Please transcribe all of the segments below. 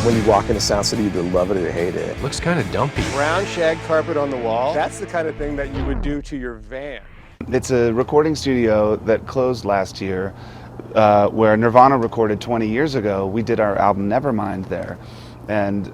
When you walk into Sound City, you either love it or hate it. Looks kind of dumpy. Brown shag carpet on the wall. That's the kind of thing that you would do to your van. It's a recording studio that closed last year, where Nirvana recorded 20 years ago. We did our album Nevermind there. And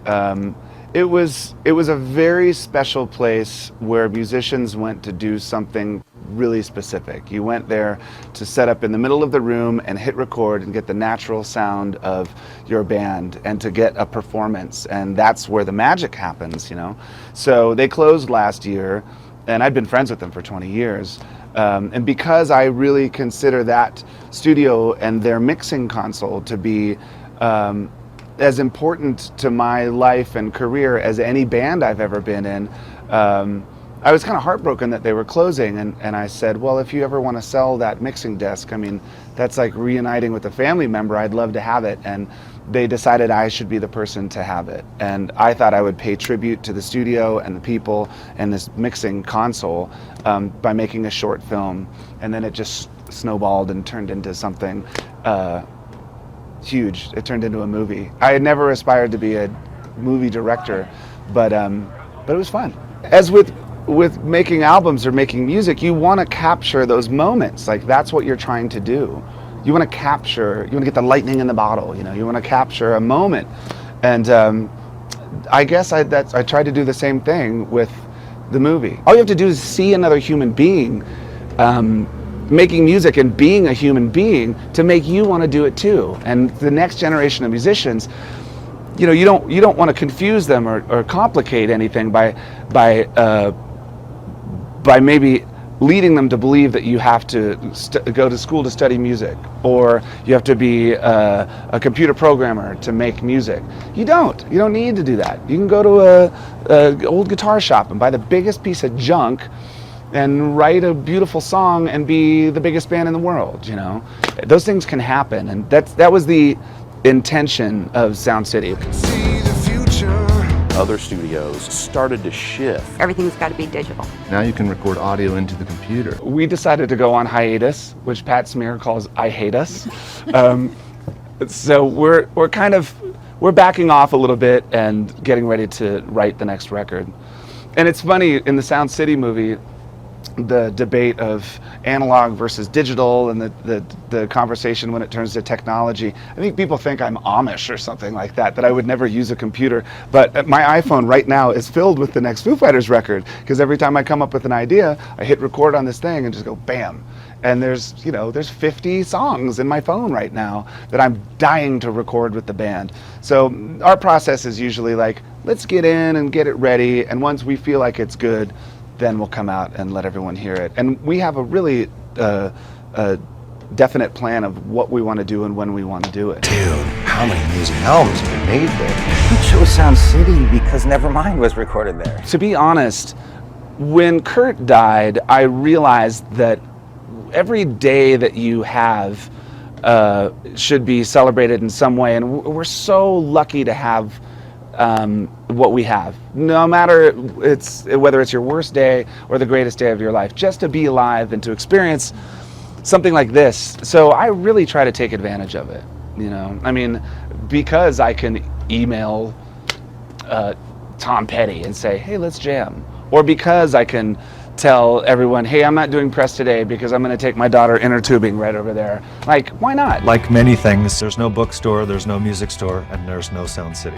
it was a very special place where musicians went to do something really specific. You went there to set up in the middle of the room and hit record and get the natural sound of your band and to get a performance, and that's where the magic happens, you know. So they closed last year, and I'd been friends with them for 20 years. And because I really consider that studio and their mixing console to be as important to my life and career as any band I've ever been in, I was kind of heartbroken that they were closing, and I said, well, if you ever want to sell that mixing desk, I mean, that's like reuniting with a family member, I'd love to have it. And they decided I should be the person to have it. And I thought I would pay tribute to the studio and the people and this mixing console by making a short film. And then it just snowballed and turned into something huge. It turned into a movie. I had never aspired to be a movie director, but it was fun. As with making albums or making music, you want to capture those moments. Like, that's what you're trying to do. You want to get the lightning in the bottle, you know, you want to capture a moment. And I guess I tried to do the same thing with the movie. All you have to do is see another human being making music and being a human being to make you want to do it too. And the next generation of musicians, you know, you don't want to confuse them or complicate anything by maybe leading them to believe that you have to go to school to study music, or you have to be a computer programmer to make music. You don't need to do that. You can go to a old guitar shop and buy the biggest piece of junk and write a beautiful song and be the biggest band in the world, you know. Those things can happen, and that was the intention of Sound City. Other studios started to shift. Everything's got to be digital. Now you can record audio into the computer. We decided to go on hiatus, which Pat Smear calls I Hate Us. So we're backing off a little bit and getting ready to write the next record. And it's funny, in the Sound City movie, the debate of analog versus digital and the conversation when it turns to technology. I think people think I'm Amish or something like that I would never use a computer. But my iPhone right now is filled with the next Foo Fighters record, because every time I come up with an idea, I hit record on this thing and just go bam. And there's 50 songs in my phone right now that I'm dying to record with the band. So our process is usually like, let's get in and get it ready, and once we feel like it's good, then we'll come out and let everyone hear it. And we have a really definite plan of what we want to do and when we want to do it. Dude, how many music albums have been made there? We chose Sound City because Nevermind was recorded there. To be honest, when Kurt died, I realized that every day that you have should be celebrated in some way, and we're so lucky to have what we have, no matter whether it's your worst day or the greatest day of your life, just to be alive and to experience something like this. So I really try to take advantage of it, you know. I mean, because I can email Tom Petty and say, hey, let's jam, or because I can tell everyone, hey, I'm not doing press today because I'm going to take my daughter inner tubing right over there. Like, why not? Like many things, there's no bookstore, there's no music store, and there's no Sound City.